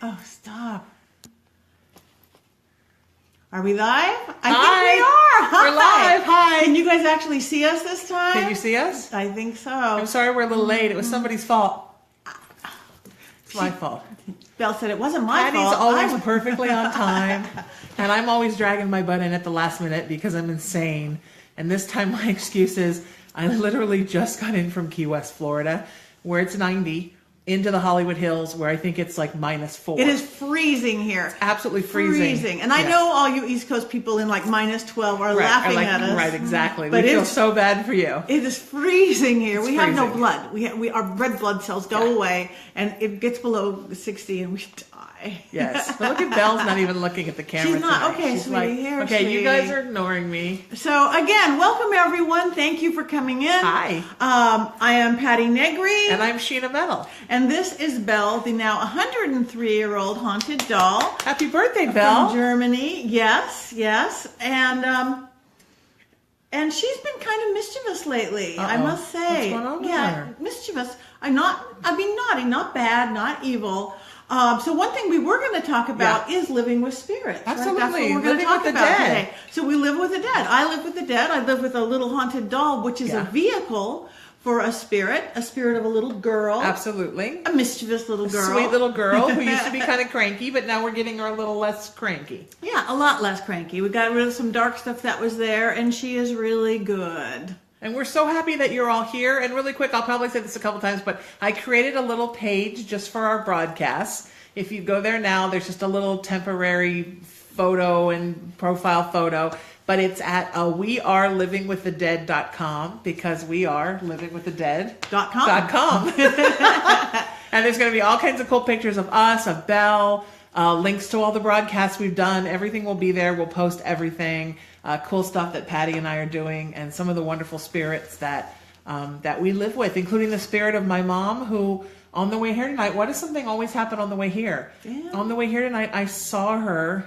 Oh, stop. Are we live? I Hi. think we are. Hi. We're live. Hi. Can you guys actually see us this time? Can you see us? I think so. I'm sorry we're a little late. It was somebody's fault. It's my fault. Belle said it wasn't my Patty's fault. always perfectly on time, and I'm always dragging my butt in at the last minute because I'm insane. And this time my excuse is I literally just got in from Key West, Florida, where it's 90, into the Hollywood Hills, where I think it's like -4. It is freezing here. Absolutely freezing. And I know all you East Coast people in like -12 are laughing at us. Right, exactly. But we feel so bad for you. It is freezing here. It's we have no freezing. blood. Our red blood cells go away, and it gets below 60, and we die. Yes. But look at Belle's not even looking at the camera. She's not. Tonight. Okay, She's sweetie. like, Here, okay, sweetie. you guys are ignoring me. So again, welcome everyone. Thank you for coming in. Hi. I am Patti Negri. And I'm Sheena Metal. And this is Belle, the now 103-year-old haunted doll. Happy birthday, Belle. From Germany. Yes. And she's been kind of mischievous lately, I must say. What's going on with yeah, her? mischievous. Naughty, not bad, not evil. So one thing we were going to talk about is living with spirits. Absolutely. Right? That's what we're going to Living talk with the about dead. today. So we live with the dead. I live with the dead. I live with a little haunted doll, which is a vehicle for a spirit of a little girl. Absolutely. A mischievous little girl. Sweet little girl who used to be kind of cranky, but now we're getting her a little less cranky. Yeah, a lot less cranky. We got rid of some dark stuff that was there, and she is really good. And we're so happy that you're all here. And really quick, I'll probably say this a couple times, but I created a little page just for our broadcasts. If you go there now, there's just a little temporary photo and profile photo, but it's at wearelivingwiththedead.com because we are livingwiththedead.com. And there's going to be all kinds of cool pictures of us, of Belle, links to all the broadcasts we've done. Everything will be there. We'll post everything. Cool stuff that Patti and I are doing, and some of the wonderful spirits that we live with, including the spirit of my mom, who on the way here tonight, why does something always happen on the way here? Yeah. On the way here tonight, I saw her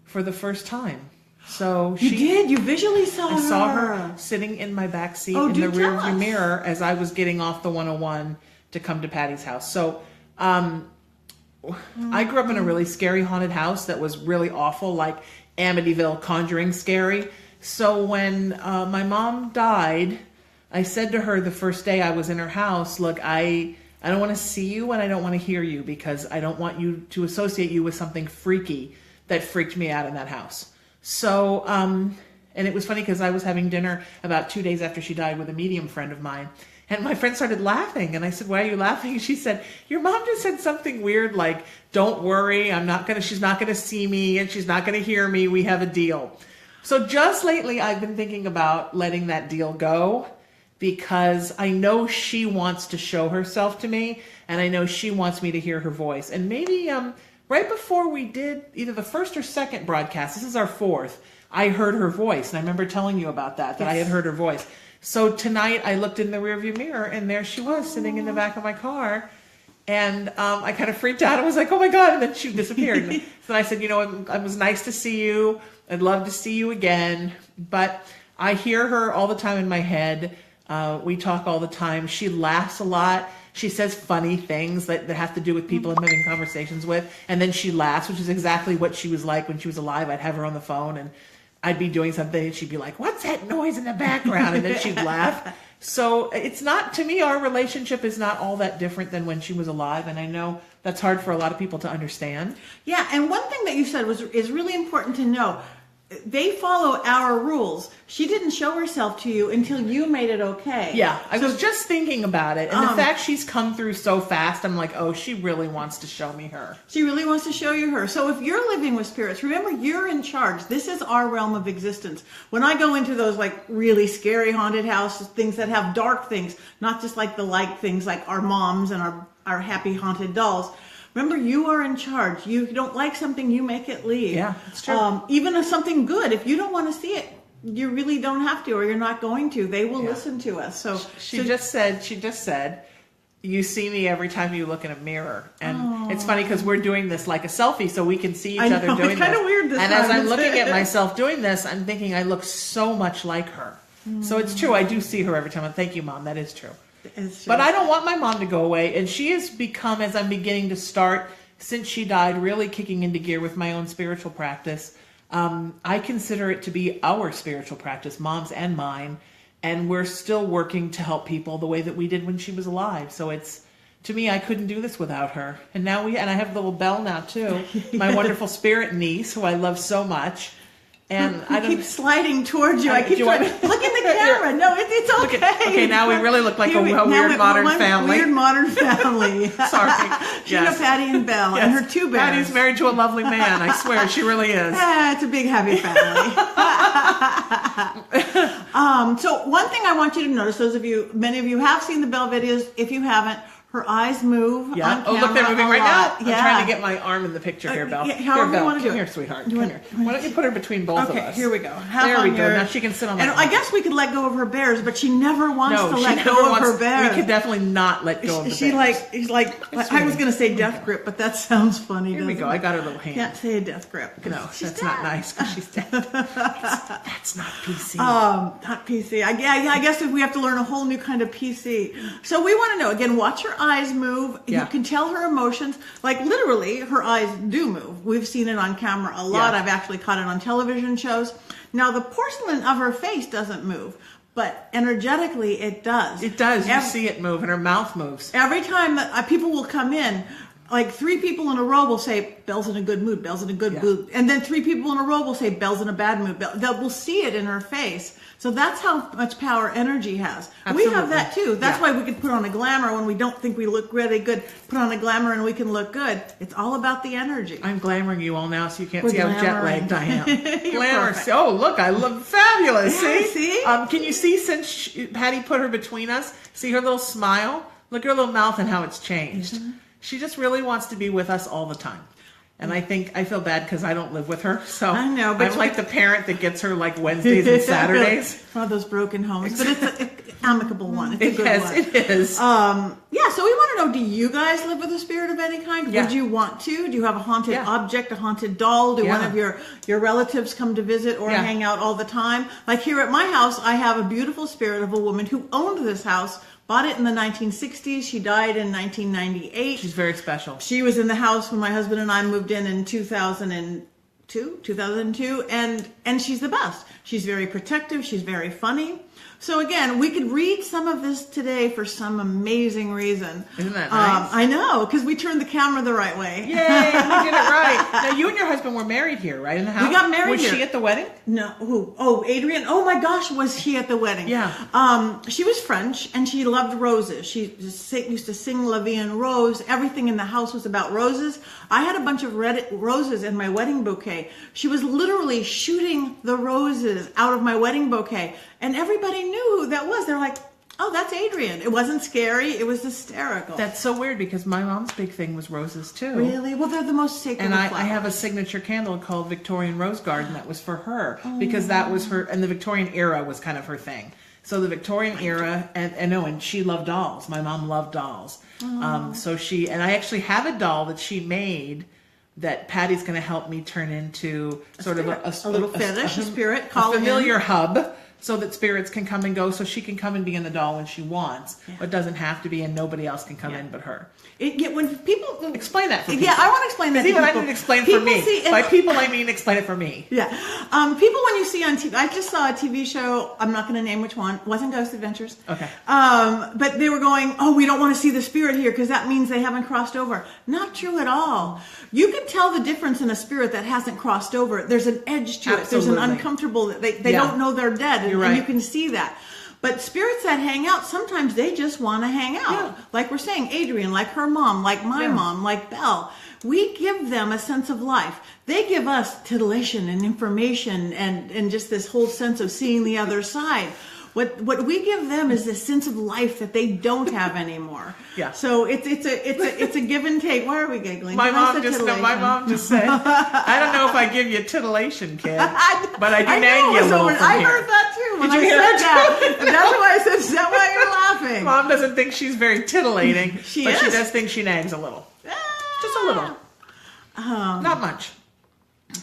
for the first time. So You did? You visually saw her? I saw her sitting in my back seat in the rearview mirror as I was getting off the 101 to come to Patti's house. So I grew up in a really scary haunted house that was really awful, like Amityville Conjuring scary. So when my mom died, I said to her the first day I was in her house, look, I don't want to see you and I don't want to hear you because I don't want you to associate you with something freaky that freaked me out in that house. So, and it was funny because I was having dinner about 2 days after she died with a medium friend of mine. And my friend started laughing. And I said, why are you laughing? And she said, your mom just said something weird like, don't worry, she's not going to see me and she's not going to hear me. We have a deal. So just lately I've been thinking about letting that deal go, because I know she wants to show herself to me, and I know she wants me to hear her voice. And maybe right before we did either the first or second broadcast, this is our fourth, I heard her voice. And I remember telling you about that I had heard her voice. So tonight I looked in the rearview mirror, and there she was sitting in the back of my car. And I kind of freaked out. I was like, oh my God. And then she disappeared. So I said, it was nice to see you. I'd love to see you again. But I hear her all the time in my head. We talk all the time. She laughs a lot. She says funny things that have to do with people I'm having conversations with. And then she laughs, which is exactly what she was like when she was alive. I'd have her on the phone and I'd be doing something and she'd be like, what's that noise in the background? And then she'd laugh. So it's not, to me, our relationship is not all that different than when she was alive. And I know that's hard for a lot of people to understand. Yeah, and one thing that you said is really important to know. They follow our rules. She didn't show herself to you until you made it okay. Yeah, I was just thinking about it. And the fact she's come through so fast, I'm like, oh, she really wants to show me her. She really wants to show you her. So if you're living with spirits, remember, you're in charge. This is our realm of existence. When I go into those like really scary haunted houses, things that have dark things, not just like the light things like our moms and our happy haunted dolls, remember, you are in charge. You don't like something, you make it leave. Yeah, it's true. Even if something good, if you don't want to see it, you really don't have to, or you're not going to. They will listen to us. So she just said, you see me every time you look in a mirror. And it's funny because we're doing this like a selfie so we can see each other doing this. It's kind of weird this and time. as I'm looking at myself doing this, I'm thinking I look so much like her. So it's true. I do see her every time. Thank you, Mom. That is true. But I don't want my mom to go away. And she has become, as I'm beginning to start since she died, really kicking into gear with my own spiritual practice. I consider it to be our spiritual practice, Mom's and mine, and we're still working to help people the way that we did when she was alive. So it's, to me, I couldn't do this without her. And now and I have little Belle now too, my wonderful spirit niece, who I love so much. And I keep sliding towards you. I keep trying. Look in the camera. No, it's okay. Okay, now we really look like a weird modern family. Weird modern family. Sorry. Sheena, Patti, and Belle, and her two bears. Patty's married to a lovely man. I swear, she really is. It's a big, happy family. So one thing I want you to notice, many of you have seen the Belle videos. If you haven't, her eyes move. Yeah. On camera look, they're moving right now. Yeah. I'm trying to get my arm in the picture here, Belle. However you want to do it. Come here, sweetheart. Come here. Why don't you put her between both of us? Okay, here we go. There we go. Now she can sit on my And I guess we could let go of her bears, but she never wants to let go of her bears. We could definitely not let go of the bears. She's like I was going to say death grip, but that sounds funny. Here we go. I got her little hand. Can't say a death grip. No, that's not nice because she's dead. That's not PC. Not PC. I guess if we have to learn a whole new kind of PC. So we want to know, again, watch her eyes move. Yeah. You can tell her emotions. Like literally, her eyes do move. We've seen it on camera a lot. Yeah. I've actually caught it on television shows. Now, the porcelain of her face doesn't move, but energetically it does. It does. You see it move, and her mouth moves. Every time that people will come in, like 3 people in a row will say, Belle's in a good mood, Belle's in a good mood. And then 3 people in a row will say, Belle's in a bad mood. We'll see it in her face. So that's how much power energy has. Absolutely. We have that too. That's why we can put on a glamour when we don't think we look really good. Put on a glamour and we can look good. It's all about the energy. I'm glamoring you all now so you can't see how jet-lagged I am. Glamour. Perfect. Oh, look, I look fabulous. Yeah, see? Can you see since Patti put her between us? See her little smile? Look at her little mouth and how it's changed. Mm-hmm. She just really wants to be with us all the time. And I feel bad because I don't live with her. So I know, but I'm like the parent that gets her like Wednesdays and Saturdays. One of those broken homes. But it's an amicable one. It's a good one. It is. Yeah, so we want to know, do you guys live with a spirit of any kind? Yeah. Would you want to? Do you have a haunted object, a haunted doll? Do one of your relatives come to visit or hang out all the time? Like here at my house, I have a beautiful spirit of a woman who owned this house. Bought it in the 1960s. She died in 1998. She's very special. She was in the house when my husband and I moved in 2002, and she's the best. She's very protective. She's very funny. So again, we could read some of this today for some amazing reason. Isn't that nice? I know, because we turned the camera the right way. Yay, we did it right. Now, you and your husband were married here, right, in the house? We got married here. Was she at the wedding? No. Who? Oh, Adrian. Oh my gosh, was she at the wedding? Yeah. She was French, and she loved roses. She used to sing La Vie en Rose. Everything in the house was about roses. I had a bunch of red roses in my wedding bouquet. She was literally shooting the roses out of my wedding bouquet, and everybody knew who that was. They're like, oh, that's Adrian. It wasn't scary. It was hysterical. That's so weird because my mom's big thing was roses too. Really? Well, they're the most sacred And of I flowers. have a signature candle called Victorian Rose Garden that was for her because that was her, and the Victorian era was kind of her thing. So the Victorian era, and she loved dolls. My mom loved dolls. So and I actually have a doll that she made that Patty's going to help me turn into sort of a little fetish, a spirit, a familiar hub. So that spirits can come and go, so she can come and be in the doll when she wants, but doesn't have to be, and nobody else can come in but her. When people explain that for people. Yeah, I want to explain that. Even I didn't explain for me. By people, I mean explain it for me. Yeah, people when you see on TV, I just saw a TV show. I'm not going to name which one. It wasn't Ghost Adventures. Okay. But they were going, oh, we don't want to see the spirit here because that means they haven't crossed over. Not true at all. You can tell the difference in a spirit that hasn't crossed over. There's an edge to it. There's an uncomfortable. They don't know they're dead. You're right. And you can see that. But spirits that hang out, sometimes they just want to hang out. Yeah. Like we're saying, Adrian, like her mom, like my mom, like Belle. We give them a sense of life. They give us titillation and information and just this whole sense of seeing the other side. What we give them is this sense of life that they don't have anymore. Yeah. So it's a give and take. Why are we giggling? My mom just said, I don't know if I give you titillation, kid, but I do nag you a little from I here. heard that too when Did you I hear said that? And that's why I said, is that why you're laughing? Mom doesn't think she's very titillating, but she is. does think she nags a little. Just a little. Not much.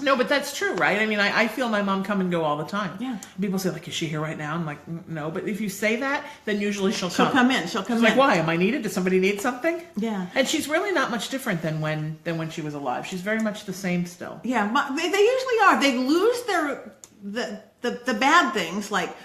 No, but that's true, right? I mean, I feel my mom come and go all the time. Yeah. People say, like, is she here right now? I'm like, no. But if you say that, then usually she'll She'll come. come in. She'll come She's in. like, why? Am I needed? Does somebody need something? Yeah. And she's really not much different than when she was alive. She's very much the same still. Yeah, they usually are. They lose the bad things like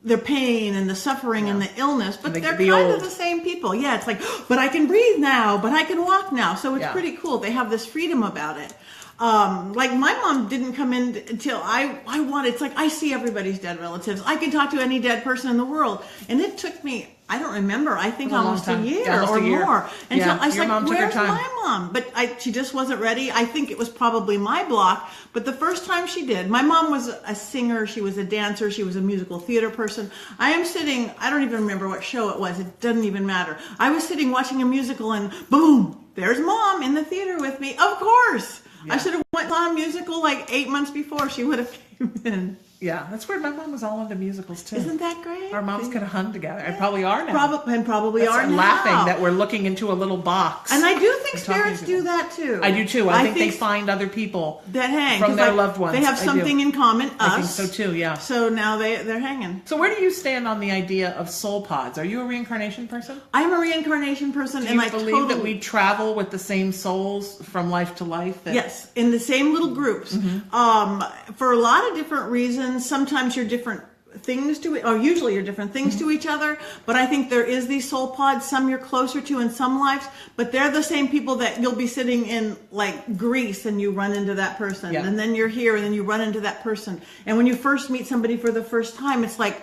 their pain and the suffering and the illness, but they're kind of the same people. Yeah, it's like, but I can breathe now, but I can walk now. So it's pretty cool. They have this freedom about it. Like my mom didn't come in until I wanted. It's like I see everybody's dead relatives. I can talk to any dead person in the world, and it took me. I don't remember. I think almost a year or more. And so I was like, "Where's my mom?" But she just wasn't ready. I think it was probably my block. But the first time she did, my mom was a singer. She was a dancer. She was a musical theater person. I am sitting. I don't even remember what show it was. It doesn't even matter. I was sitting watching a musical, and boom, there's mom in the theater with me. Of course. Yeah. I should have went on a musical like 8 months before she would have came in. Yeah, that's weird. My mom was all into musicals too. Isn't that great? Our moms could have hung together, and probably are now. Probably are now. Laughing that we're looking into a little box. And I do think spirits do that too. I do too. I think they find other people that hang from their loved ones. They have something in common. Us. I think so too. Yeah. So now they're hanging. So where do you stand on the idea of soul pods? Are you a reincarnation person? I'm a reincarnation person, and I believe that we travel with the same souls from life to life. Yes, in the same little groups. Mm-hmm. For a lot of different reasons. Sometimes you're different things to it, or usually you're different things to each other, but I think there is these soul pods. Some you're closer to in some lives, but they're the same people that you'll be sitting in like Greece and you run into that person, and then you're here and then you run into that person, and when you first meet somebody for the first time, it's like,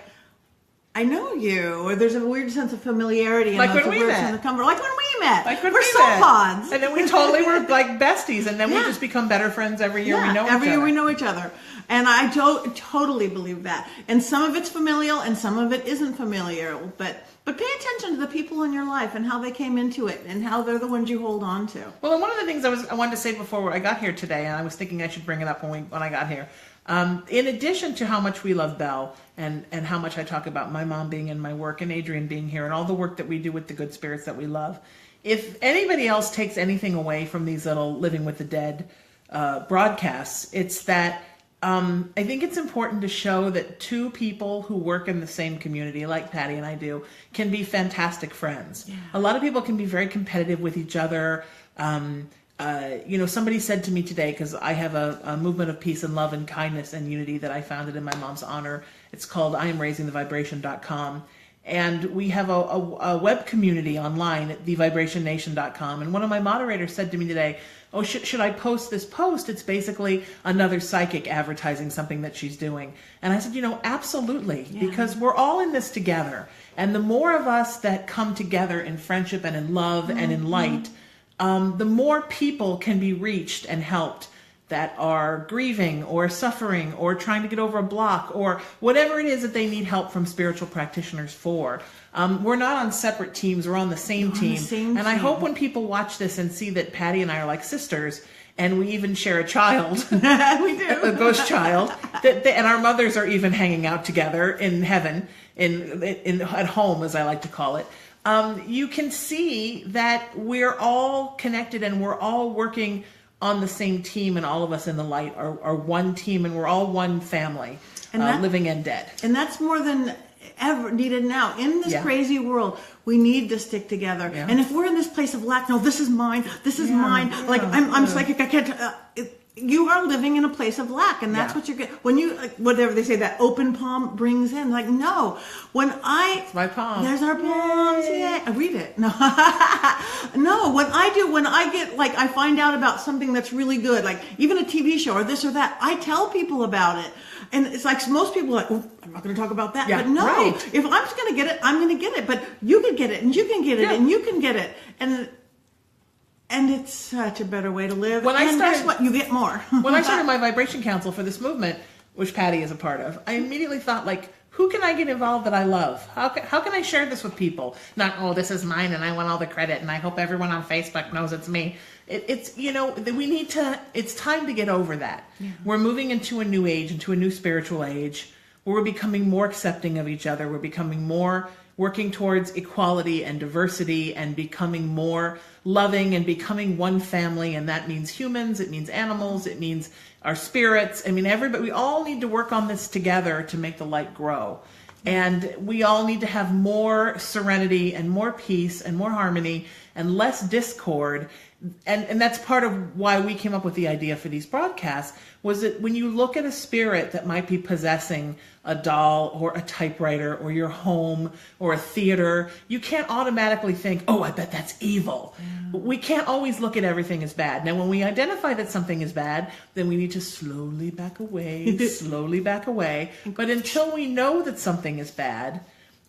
I know you, or there's a weird sense of familiarity, like when we met. Like when we met, like when we're soul pods, and then we totally were like besties, and then we just become better friends every year. We know every year we know each other. And I totally believe that. And some of it's familial and some of it isn't familiar. But pay attention to the people in your life and how they came into it and how they're the ones you hold on to. Well, and one of the things I wanted to say before I got here today, and I was thinking I should bring it up when I got here. In addition to how much we love Belle and how much I talk about my mom being in my work and Adrian being here and all the work that we do with the good spirits that we love, if anybody else takes anything away from these little Living with the Dead broadcasts, it's that I think it's important to show that two people who work in the same community, like Patti and I do, can be fantastic friends. Yeah. A lot of people can be very competitive with each other. Somebody said to me today, because I have a movement of peace and love and kindness and unity that I founded in my mom's honor. It's called IamRaisingTheVibration.com. And we have a web community online at TheVibrationNation.com. And one of my moderators said to me today, oh, should I post this post? It's basically another psychic advertising something that she's doing. And I said, absolutely, because we're all in this together. And the more of us that come together in friendship and in love and in light, the more people can be reached and helped that are grieving or suffering or trying to get over a block or whatever it is that they need help from spiritual practitioners for. We're not on separate teams. We're on the same team. I hope when people watch this and see that Patti and I are like sisters, and we even share a child, we do, a ghost child, and our mothers are even hanging out together in heaven, at home, as I like to call it. You can see that we're all connected and we're all working on the same team, and all of us in the light are one team, and we're all one family, living and dead. And that's more than ever needed now. In this crazy world, we need to stick together. Yeah. And if we're in this place of lack, no, this is mine, this is mine. Yeah, like, I'm psychic, I can't... you are living in a place of lack, and that's what you're getting. When you, whatever they say, that open palm brings in, like, no. It's my palm. There's our palms, I read it. No, no, when I get, like, I find out about something that's really good, like, even a TV show or this or that, I tell people about it. And it's like, most people are like, oh, I'm not going to talk about that. But no, if I'm just going to get it, I'm going to get it. But you can get it, and you can get it, and you can get it. And it's such a better way to live. Guess what? You get more. When I started my vibration council for this movement, which Patti is a part of, I immediately thought, like, who can I get involved that I love? How can I share this with people? Not, oh, this is mine and I want all the credit and I hope everyone on Facebook knows it's me. It's time to get over that. Yeah. We're moving into a new age, into a new spiritual age, where we're becoming more accepting of each other. We're becoming more working towards equality and diversity and becoming more loving and becoming one family. And that means humans, it means animals, it means our spirits. I mean, everybody, we all need to work on this together to make the light grow. And we all need to have more serenity and more peace and more harmony and less discord. And that's part of why we came up with the idea for these broadcasts, was that when you look at a spirit that might be possessing a doll or a typewriter or your home or a theater, you can't automatically think, oh, I bet that's evil. We can't always look at everything as bad. Now, when we identify that something is bad, then we need to slowly back away, slowly back away. But until we know that something is bad,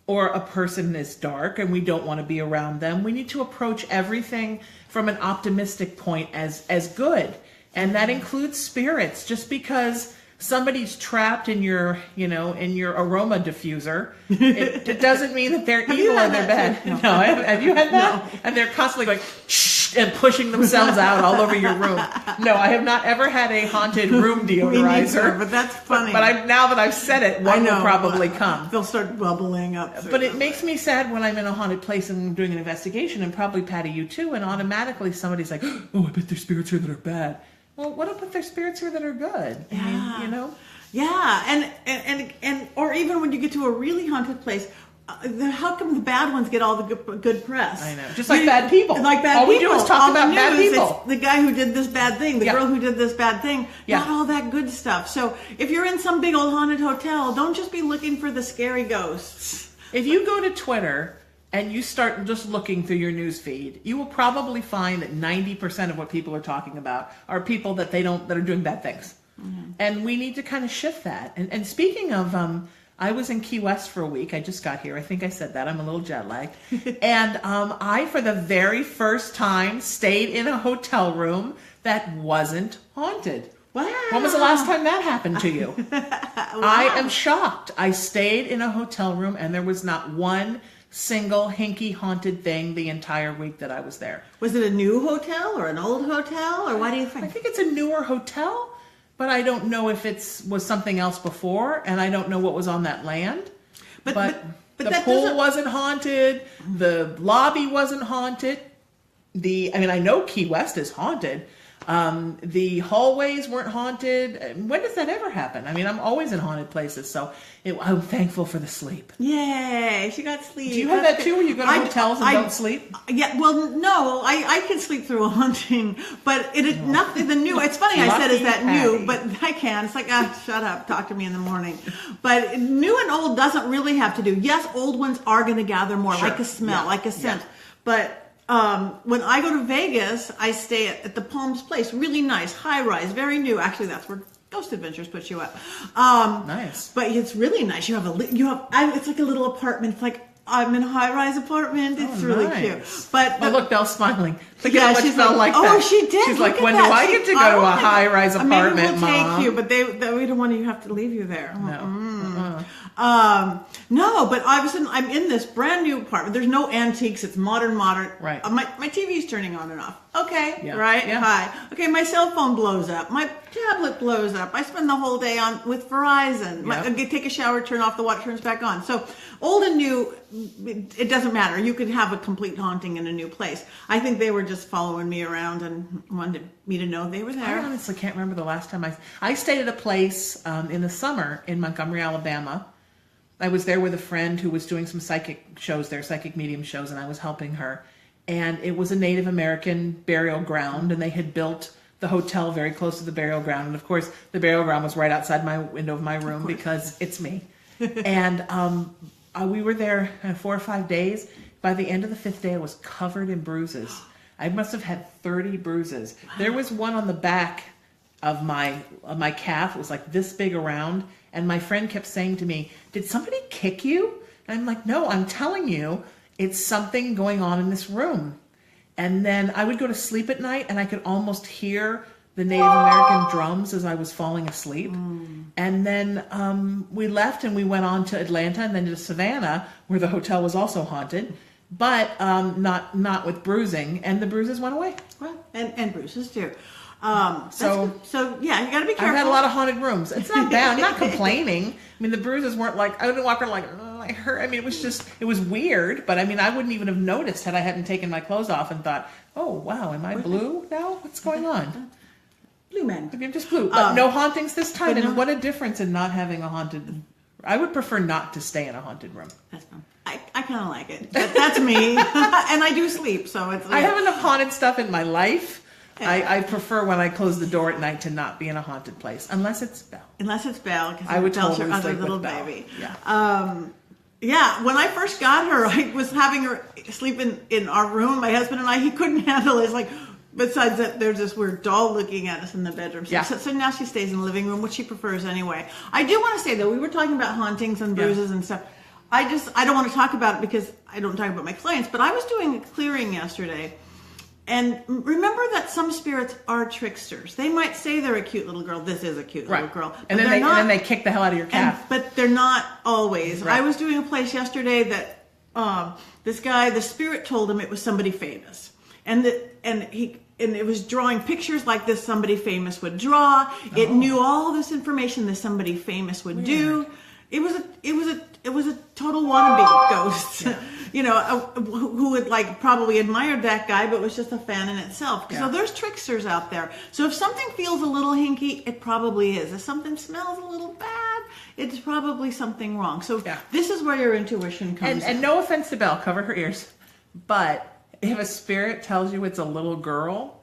or a person is dark and we don't want to be around them, we need to approach everything from an optimistic point as good. And that includes spirits. Just because somebody's trapped in your, in your aroma diffuser, it doesn't mean that they're evil or they're bad. No, have you had that? No. And they're constantly going, shh, and pushing themselves out all over your room. No, I have not ever had a haunted room deodorizer. Neither, but that's funny. But now that I've said it, one will probably come. They'll start bubbling up. But it makes me sad when I'm in a haunted place and I'm doing an investigation, and probably Patti, you too, and automatically somebody's like, oh, I bet there's spirits here that are bad. Well, what if there's spirits here that are good? Yeah. I mean, Yeah, and or even when you get to a really haunted place, how come the bad ones get all the good press? I know, just like bad people. Like bad all people. we do is talk about bad people. It's the guy who did this bad thing, the girl who did this bad thing, not all that good stuff. So if you're in some big old haunted hotel, don't just be looking for the scary ghosts. If you go to Twitter and you start just looking through your news feed, you will probably find that 90% of what people are talking about are people that are doing bad things. Mm-hmm. And we need to kind of shift that. And speaking of, I was in Key West for a week. I just got here. I think I said that. I'm a little jet lagged. And I, for the very first time, stayed in a hotel room that wasn't haunted. Wow. When was the last time that happened to you? Wow. I am shocked. I stayed in a hotel room and there was not one single hinky haunted thing the entire week that I was there. Was it a new hotel or an old hotel, or what do you think? I think it's a newer hotel, but I don't know if was something else before, and I don't know what was on that land. But the pool wasn't haunted. The lobby wasn't haunted. I know Key West is haunted. The hallways weren't haunted. When does that ever happen? I mean, I'm always in haunted places, so I'm thankful for the sleep. Yay, she got sleep. Do you have that too, where you go to hotels and don't sleep? Yeah, well, no, I can sleep through a haunting, but nothing. The new. It's funny I said is that new, but I can. It's like shut up, talk to me in the morning. But new and old doesn't really have to do. Yes, old ones are going to gather more, like a smell, like a scent, but. When I go to Vegas, I stay at the Palms Place. Really nice, high rise, very new. Actually, that's where Ghost Adventures puts you up. Nice, but it's really nice. It's like a little apartment. It's like I'm in a high rise apartment. It's really cute. But look, Belle's smiling. Look at how much Belle like that. Oh, she did. She's like, when do I get to go to a high rise apartment, maybe we'll Mom? take you, but we don't want you to have to leave you there. No. No, but I'm in this brand new apartment. There's no antiques. It's modern. Right. My TV's turning on and off. Okay. Yeah. Right. Yeah. Hi. Okay. My cell phone blows up. My tablet blows up. I spend the whole day with Verizon. I take a shower, turn off the water, turns back on. So old and new, it doesn't matter. You could have a complete haunting in a new place. I think they were just following me around and wanted me to know they were there. I honestly can't remember the last time I stayed at a place in the summer in Montgomery, Alabama. I was there with a friend who was doing some psychic shows there, psychic medium shows, and I was helping her. And it was a Native American burial ground, and they had built the hotel very close to the burial ground. And of course, the burial ground was right outside my window of my room because it's me. And we were there 4 or 5 days. By the end of the 5th day, I was covered in bruises. I must have had 30 bruises. Wow. There was one on the back of my calf. It was like this big around. And my friend kept saying to me, did somebody kick you? And I'm like, no, I'm telling you, it's something going on in this room. And then I would go to sleep at night and I could almost hear the Native American drums as I was falling asleep. And then we left and we went on to Atlanta and then to Savannah, where the hotel was also haunted, but not with bruising. And the bruises went away. Well, and bruises too. So yeah, you gotta be careful. I've had a lot of haunted rooms. It's not bad. I'm not complaining. I mean, the bruises weren't like, I didn't walk around like I hurt. I mean, it was weird, but I mean, I wouldn't even have noticed had I hadn't taken my clothes off and thought, oh, wow, am I blue now? What's going on? Blue man. I'm just blue. But no hauntings this time. No. And what a difference in not having a haunted. I would prefer not to stay in a haunted room. That's fun. I kind of like it. That's me. And I do sleep, so it's... I have enough haunted stuff in my life. I prefer when I close the door at night to not be in a haunted place, unless it's Belle. Unless it's Belle, because I would Belle's totally her other sleep little with Belle. baby. Yeah. Yeah, when I first got her, I was having her sleep in our room. My husband and I, he couldn't handle it. It's like, besides that, there's this weird doll looking at us in the bedroom. So now she stays in the living room, which she prefers anyway. I do want to say, though, we were talking about hauntings and bruises and stuff. I don't want to talk about it because I don't talk about my clients, but I was doing a clearing yesterday. And remember that some spirits are tricksters. They might say they're a cute little girl. This is a cute little girl. And then they kick the hell out of your calf. But they're not always. Right. I was doing a place yesterday that this guy, the spirit told him it was somebody famous. And it was drawing pictures like this somebody famous would draw. It knew all this information that somebody famous would do. It was a total wannabe ghost. Yeah. You know, who would like probably admired that guy, but was just a fan in itself. Yeah. So there's tricksters out there. So if something feels a little hinky, it probably is. If something smells a little bad, it's probably something wrong. So this is where your intuition comes in. And no offense to Belle, cover her ears, but if a spirit tells you it's a little girl,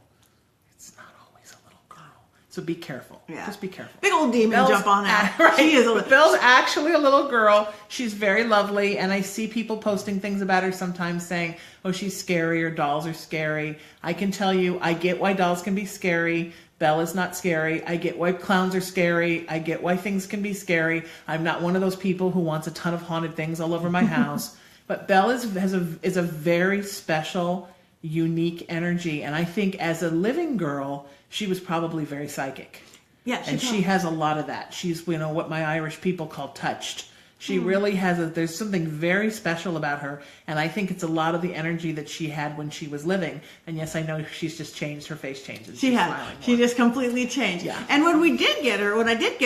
it's not always a little girl. So be careful. Yeah. Just be careful. Big old demon jump on that. Right. She is Belle's actually a little girl. She's very lovely, and I see people posting things about her sometimes saying, oh, she's scary or dolls are scary. I can tell you, I get why dolls can be scary. Belle is not scary. I get why clowns are scary. I get why things can be scary. I'm not one of those people who wants a ton of haunted things all over my house. But Belle is a very special, unique energy. And I think as a living girl, she was probably very psychic. Yeah, she has a lot of that. She's, what my Irish people call touched. She really has there's something very special about her, and I think it's a lot of the energy that she had when she was living. And yes, I know she's just changed, her face changes. She just completely changed. Yeah. And when I did get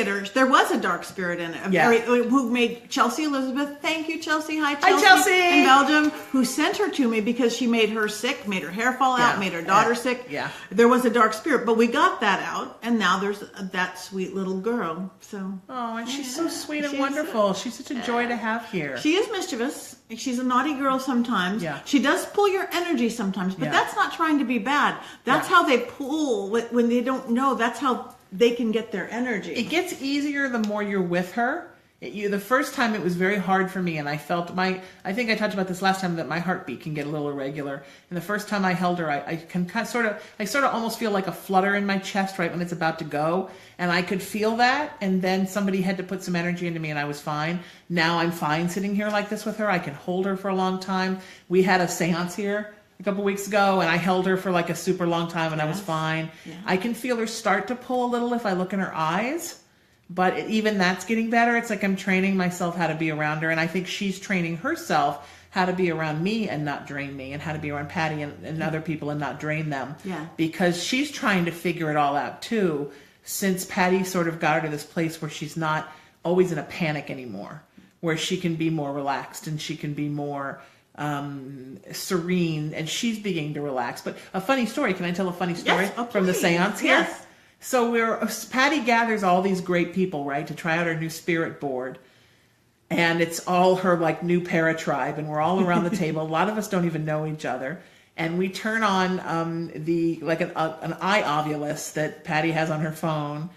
her, there was a dark spirit in it. Who made Chelsea Elizabeth, thank you, Chelsea. Hi, Chelsea. In Belgium, who sent her to me because she made her sick, made her hair fall out, made her daughter sick. Yeah. There was a dark spirit, but we got that out, and now there's that sweet little girl. So. Oh, and she's so sweet and wonderful. She's such a joy to have here. She is mischievous. She's a naughty girl sometimes. Yeah. She does pull your energy sometimes, but that's not trying to be bad. That's how they pull when they don't know. That's how they can get their energy. It gets easier the more you're with her. The first time it was very hard for me, and I felt I think I talked about this last time, that my heartbeat can get a little irregular. And the first time I held her, I sort of almost feel like a flutter in my chest right when it's about to go. And I could feel that, and then somebody had to put some energy into me, and I was fine. Now I'm fine sitting here like this with her. I can hold her for a long time. We had a seance here a couple weeks ago, and I held her for like a super long time, and I was fine. Yeah. I can feel her start to pull a little if I look in her eyes. But even that's getting better. It's like I'm training myself how to be around her. And I think she's training herself how to be around me and not drain me, and how to be around Patti and other people and not drain them. Yeah. Because she's trying to figure it all out too, since Patti sort of got her to this place where she's not always in a panic anymore, where she can be more relaxed and she can be more serene, and she's beginning to relax. But a funny story. Can I tell a funny story from the seance here? Yes. So Patti gathers all these great people, right, to try out her new spirit board. And it's all her like new para-tribe, and we're all around the table. A lot of us don't even know each other. And we turn on an eye ovulus that Patti has on her phone.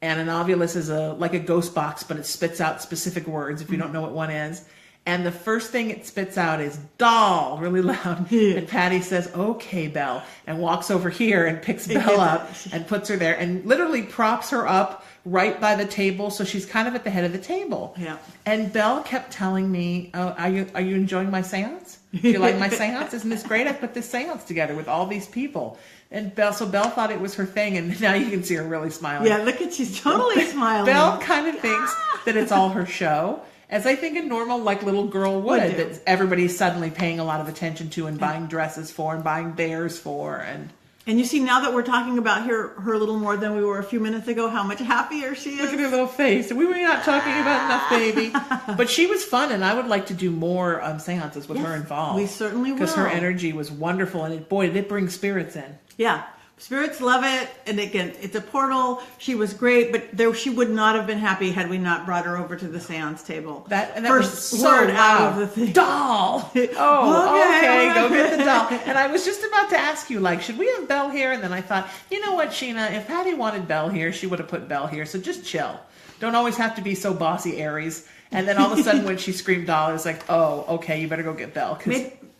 And an ovulus is like a ghost box, but it spits out specific words if you don't know what one is. And the first thing it spits out is doll, really loud. And Patti says, okay, Belle, and walks over here and picks Belle up and puts her there and literally props her up right by the table. So she's kind of at the head of the table. Yeah. And Belle kept telling me, oh, are you enjoying my seance? Do you like my seance? Isn't this great? I put this seance together with all these people. And Belle thought it was her thing, and now you can see her really smiling. Yeah, look she's totally smiling. Belle kind of thinks that it's all her show. As I think a normal, like, little girl would, that everybody's suddenly paying a lot of attention to and buying dresses for and buying bears for. And And you see, now that we're talking about her a little more than we were a few minutes ago, how much happier she is. Look at her little face. We were not talking about enough, baby. But she was fun, and I would like to do more seances with her involved. We certainly will. Because her energy was wonderful, and boy, did it bring spirits in. Yeah. Spirits love it, and again, it's a portal. She was great, but she would not have been happy had we not brought her over to the seance table. That First was so word loud. out of the thing. Doll! Oh, okay, go get the doll. Okay. And I was just about to ask you, like, should we have Belle here? And then I thought, you know what, Sheena, if Patti wanted Belle here, she would have put Belle here, so just chill. Don't always have to be so bossy Aries. And then all of a sudden when she screamed doll, I was like, oh, okay, you better go get Belle.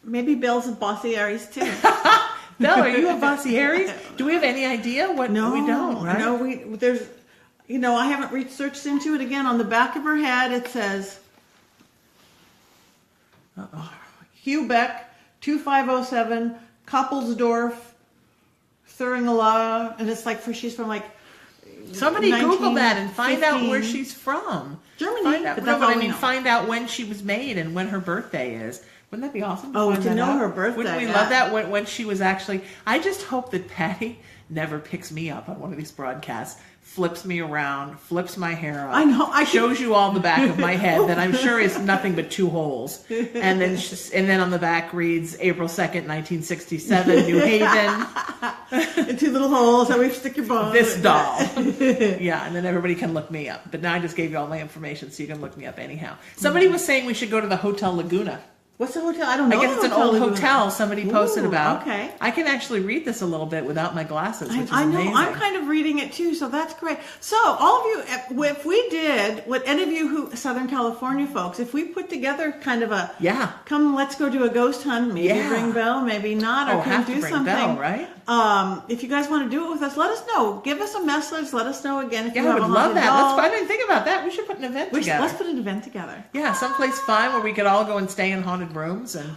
Maybe Belle's a bossy Aries too. Belle, are you a bossy Aries? Do we have any idea? No, we don't, right? No, there's, I haven't researched into it. Again, on the back of her head, it says, Hugh Beck, 2507, Koppelsdorf, Thuringia, and it's like, she's from like, somebody Google that and find out where she's from. Germany. Find out when she was made and when her birthday is. Wouldn't that be awesome? To know her birthday. Wouldn't we love that when she was actually... I just hope that Patti never picks me up on one of these broadcasts, flips me around, flips my hair up. I know. Shows you all the back of my head that I'm sure is nothing but 2 holes. And then on the back reads April 2nd, 1967, New Haven. And 2 little holes that we stick your bones. This doll. Yeah, and then everybody can look me up. But now I just gave you all my information so you can look me up anyhow. Somebody was saying we should go to the Hotel Laguna. What's the hotel? I don't know. I guess it's an old hotel somebody posted about. Okay. I can actually read this a little bit without my glasses, which is I know. amazing. I'm kind of reading it too, so that's great. So all of you, if we did, what any of you who Southern California folks, if we put together kind of a come, let's go do a ghost hunt. Maybe bring Belle, maybe not, or come do something. Belle, right? If you guys want to do it with us, let us know. Give us a message. Let us know again if you have I would love that. I didn't think about that. We should put an event together. Let's put an event together. Yeah, someplace fun where we could all go and stay in haunted rooms. And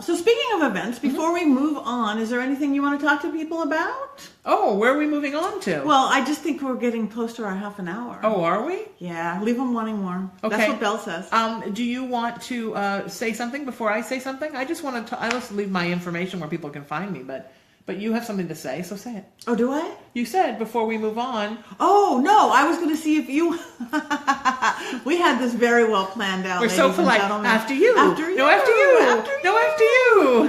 so speaking of events, before we move on, is there anything you want to talk to people about? Oh, where are we moving on to? Well, I just think we're getting close to our half an hour. Oh, are we? Yeah, leave them wanting more. Okay. That's what Belle says. Do you want to say something before I say something? I just want to. I just leave my information where people can find me, but you have something to say, so say it. Oh, do I? You said before we move on. Oh, no, I was going to see if you... We had this very well planned out, We're so polite. After you. After you. No, after you. No, after you.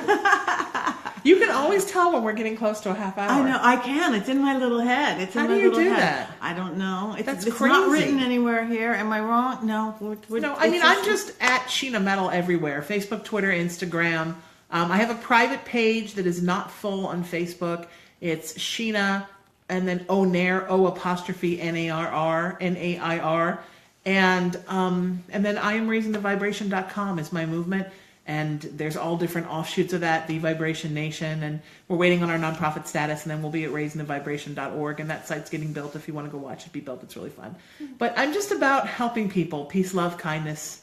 You can always tell when we're getting close to a half hour. I know, I can. It's in my little head. It's in How my do you little do head. that? I don't know. That's it's crazy. Not written anywhere here. Am I wrong? No. I'm just at Sheena Metal everywhere. Facebook, Twitter, Instagram. I have a private page that is not full on Facebook. It's Sheena and then Onair, O''Narr, Nair. And then IamRaisingTheVibration.com is my movement. And there's all different offshoots of that, The Vibration Nation. And we're waiting on our nonprofit status. And then we'll be at RaisingTheVibration.org. And that site's getting built. If you want to go watch it be built, it's really fun. But I'm just about helping people. Peace, love, kindness,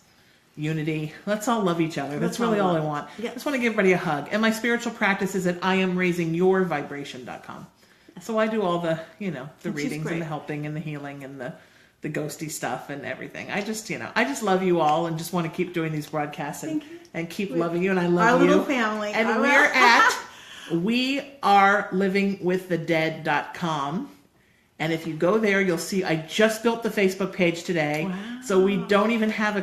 unity. Let's all love each other. That's really all I want. Yeah. I just want to give everybody a hug. And my spiritual practice is at IamRaisingYourVibration.com. So I do all the, the readings and the helping and the healing and the ghosty stuff and everything. I just love you all and just want to keep doing these broadcasts and keep loving you. And I love our you. Our little family. And we're at wearelivingwiththedead.com. And if you go there, you'll see I just built the Facebook page today. Wow. So we don't even have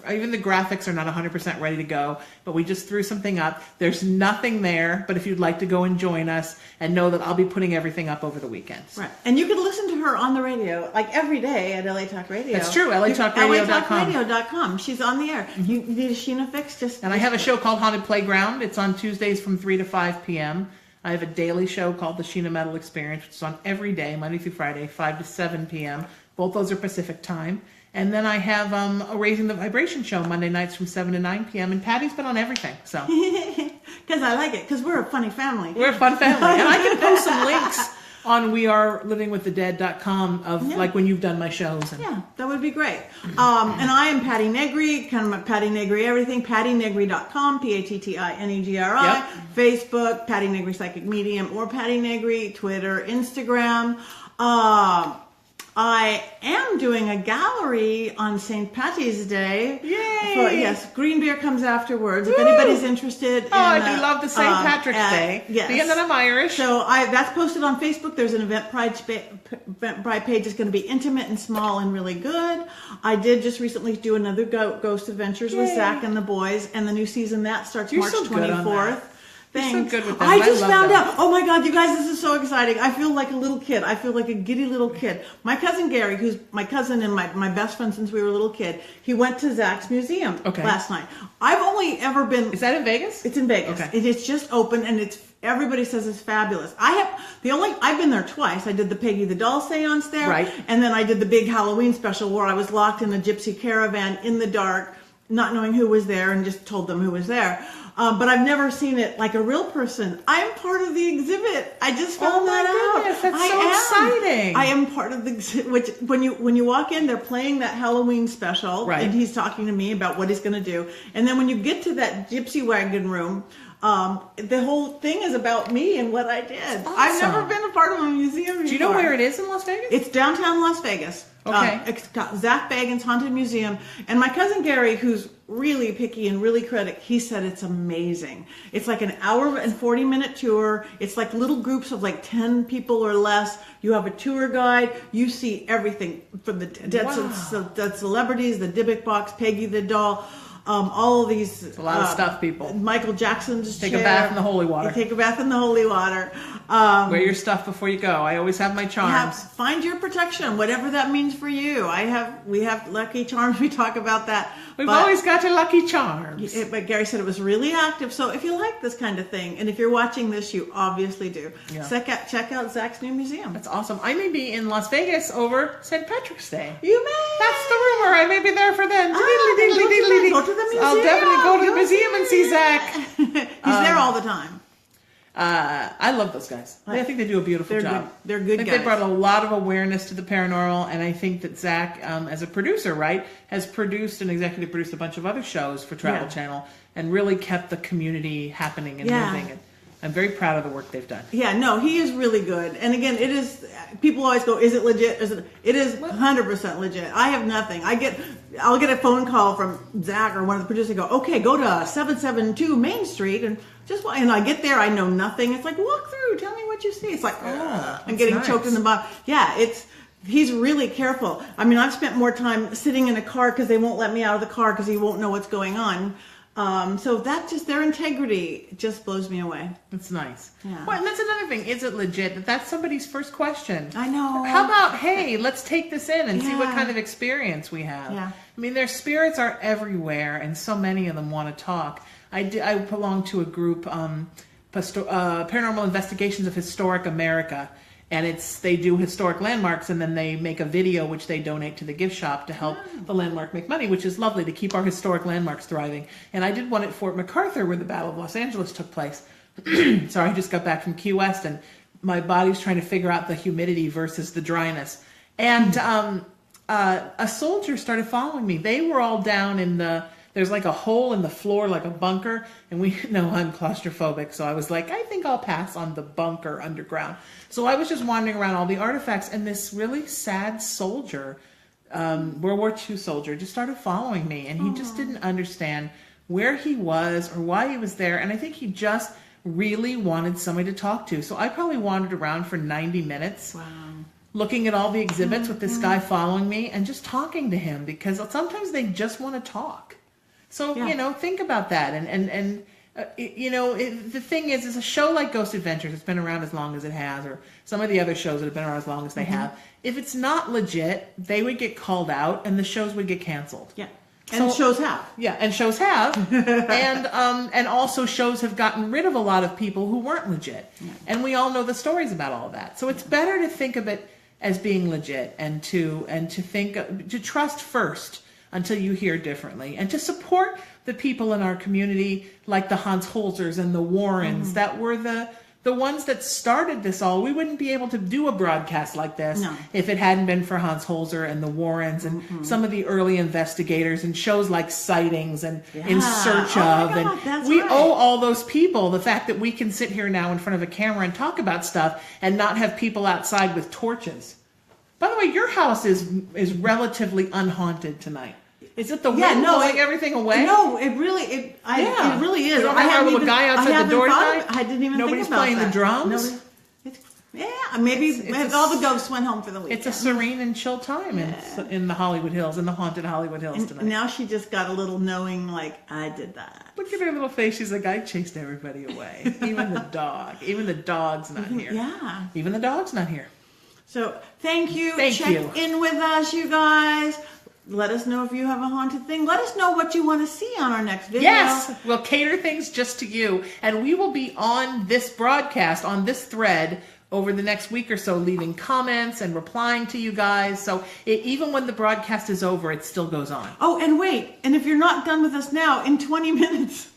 even the graphics are not 100% ready to go, but we just threw something up. There's nothing there, but if you'd like to go and join us and know that I'll be putting everything up over the weekends. Right. And you can listen to her on the radio, like every day at LA Talk Radio. That's true, LATalkRadio.com. LATalkRadio.com. She's on the air. You need a Sheena fix? And I have a show called Haunted Playground. It's on Tuesdays from 3 to 5 p.m. I have a daily show called the Sheena Metal Experience, which is on every day, Monday through Friday, 5 to 7 p.m. Both those are Pacific time. And then I have a Raising the Vibration show Monday nights from 7 to 9 p.m. And Patti's been on everything. So because I like it, because we're a funny family. We're a fun family. And I can post some links on wearelivingwiththedead.com of like when you've done my shows. Yeah, that would be great. And I am Patti Negri, kind of Patti Negri everything, pattinegri.com, PattiNegri. Yep. Facebook, Patti Negri Psychic Medium, or Patti Negri, Twitter, Instagram. I am doing a gallery on St. Patty's Day. Yay! Yes, green beer comes afterwards. Woo! If anybody's interested in... I do love the St. Patrick's Day. Yes. Being that I'm Irish. So that's posted on Facebook. There's an Eventbrite page. It's going to be intimate and small and really good. I did just recently do another Ghost Adventures with Zach and the boys, and the new season that starts March 24th. Thanks. You're so good with them. I just love found them. out. Oh my God, you guys, this is so exciting. I feel like a little kid. I feel like a giddy little kid. My cousin Gary, who's my cousin and my best friend since we were a little kid, he went to Zach's museum last night. I've only ever been... Is that in Vegas? It's in Vegas. Okay. It's just open, and everybody says it's fabulous. I've been there twice. I did the Peggy the Doll seance there. Right. And then I did the big Halloween special where I was locked in a gypsy caravan in the dark, not knowing who was there, and just told them who was there. But I've never seen it like a real person. I'm part of the exhibit. I just found that out. Goodness, that's so exciting. I am part of the exhibit. Which when you walk in, they're playing that Halloween special, and he's talking to me about what he's going to do. And then when you get to that gypsy wagon room, the whole thing is about me and what I did. Awesome. I've never been a part of a museum before. Do you know where it is in Las Vegas? It's downtown Las Vegas. Okay. It's got Zach Bagan's Haunted Museum. And my cousin Gary, who's really picky and really critic, he said it's amazing. It's like an hour and 40-minute tour. It's like little groups of like 10 people or less. You have a tour guide. You see everything from the dead celebrities, the Dybbuk box, Peggy the Doll, all of these... It's a lot of stuff, people. Michael Jackson's Take chair. a bath in the holy water. Take a bath in the holy water. Wear your stuff before you go. I always have my charms. Find your protection, whatever that means for you. We have lucky charms. We talk about that. We've always got your lucky charms. But Gary said it was really active. So if you like this kind of thing, and if you're watching this, you obviously do. Yeah. Check out Zach's new museum. That's awesome. I may be in Las Vegas over St. Patrick's Day. You may. That's the rumor. I may be there for then. Go to the museum. I'll definitely go to the museum and see Zach. He's there all the time. I love those guys. I think they do a beautiful job. They're good guys. They brought a lot of awareness to the paranormal, and I think that Zach, as a producer, has produced and executive produced a bunch of other shows for Travel Channel and really kept the community happening and moving. And I'm very proud of the work they've done. Yeah, no, he is really good. And again, it is, people always go, is it legit? It is 100% legit. I have nothing. I'll get a phone call from Zach or one of the producers and go, okay, go to 772 Main Street and I get there, I know nothing. It's like, walk through, tell me what you see. It's like, I'm getting choked in the butt. Yeah, he's really careful. I mean, I've spent more time sitting in a car because they won't let me out of the car because he won't know what's going on. So their integrity just blows me away. It's nice. Yeah. Well, and that's another thing. Is it legit? That's somebody's first question. I know. How about, hey, let's take this in and see what kind of experience we have. Yeah. I mean, their spirits are everywhere, and so many of them want to talk. I belong to a group, Paranormal Investigations of Historic America, and they do historic landmarks, and then they make a video which they donate to the gift shop to help the landmark make money, which is lovely to keep our historic landmarks thriving. And I did one at Fort MacArthur where the Battle of Los Angeles took place. Sorry, I just got back from Key West, and my body's trying to figure out the humidity versus the dryness. And a soldier started following me. They were all down in there's like a hole in the floor, like a bunker, and we know I'm claustrophobic, so I was like, I think I'll pass on the bunker underground. So I was just wandering around all the artifacts, and this really sad soldier, World War II soldier, just started following me, and he just didn't understand where he was or why he was there, and I think he just really wanted somebody to talk to. So I probably wandered around for 90 minutes. Wow. Looking at all the exhibits with this guy following me and just talking to him, because sometimes they just want to talk. So, think about that. And the thing is a show like Ghost Adventures, it's been around as long as it has, or some of the other shows that have been around as long as they have. If it's not legit, they would get called out and the shows would get canceled. Yeah. And shows have. Yeah, and shows have. and also shows have gotten rid of a lot of people who weren't legit. Yeah. And we all know the stories about all of that. So it's better to think of it as being legit and to trust first until you hear differently, and to support the people in our community like the Hans Holzers and the Warrens that were the ones that started this all. We wouldn't be able to do a broadcast like this if it hadn't been for Hans Holzer and the Warrens and some of the early investigators and shows like Sightings and In Search of. And we owe all those people the fact that we can sit here now in front of a camera and talk about stuff and not have people outside with torches. By the way, your house is relatively unhaunted tonight. Is it the wind Yeah, no, blowing everything away? No, it really is. You don't have a little guy outside the door tonight? I didn't even Nobody's think about playing that. the drums? Nobody, maybe all the ghosts went home for the weekend. It's a serene and chill time in the Hollywood Hills, in the haunted Hollywood Hills tonight. And now she just got a little knowing, like, I did that. Look at her little face. She's like, I chased everybody away. Even the dog. Even the dog's not here. Yeah. Even the dog's not here. So, thank you. Check in with us, you guys. Let us know if you have a haunted thing. Let us know what you want to see on our next video. Yes, we'll cater things just to you. And we will be on this broadcast, on this thread, over the next week or so, leaving comments and replying to you guys. So even when the broadcast is over, it still goes on. Oh, and wait. And if you're not done with us now, in 20 minutes...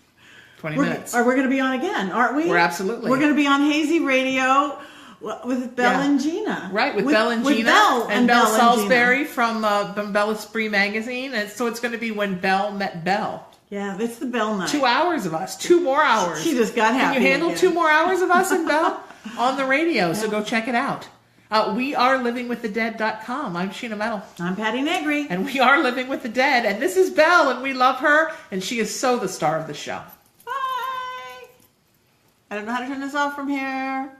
20 minutes. We're going to be on again, aren't we? We're absolutely. We're going to be on Hazy Radio with Belle and Gina. Right, with Belle and with Gina. Belle and Belle Belle Salisbury from Belle Esprit magazine. And so it's going to be when Belle met Belle. Yeah, it's the Belle night. 2 hours of us. 2 more hours. She just got happy. Can you handle again. 2 more hours of us and Belle on the radio? So go check it out. We are livingwiththedead.com. I'm Sheena Metal. I'm Patti Negri. And we are Living with the Dead. And this is Belle, and we love her. And she is so the star of the show. Bye. I don't know how to turn this off from here.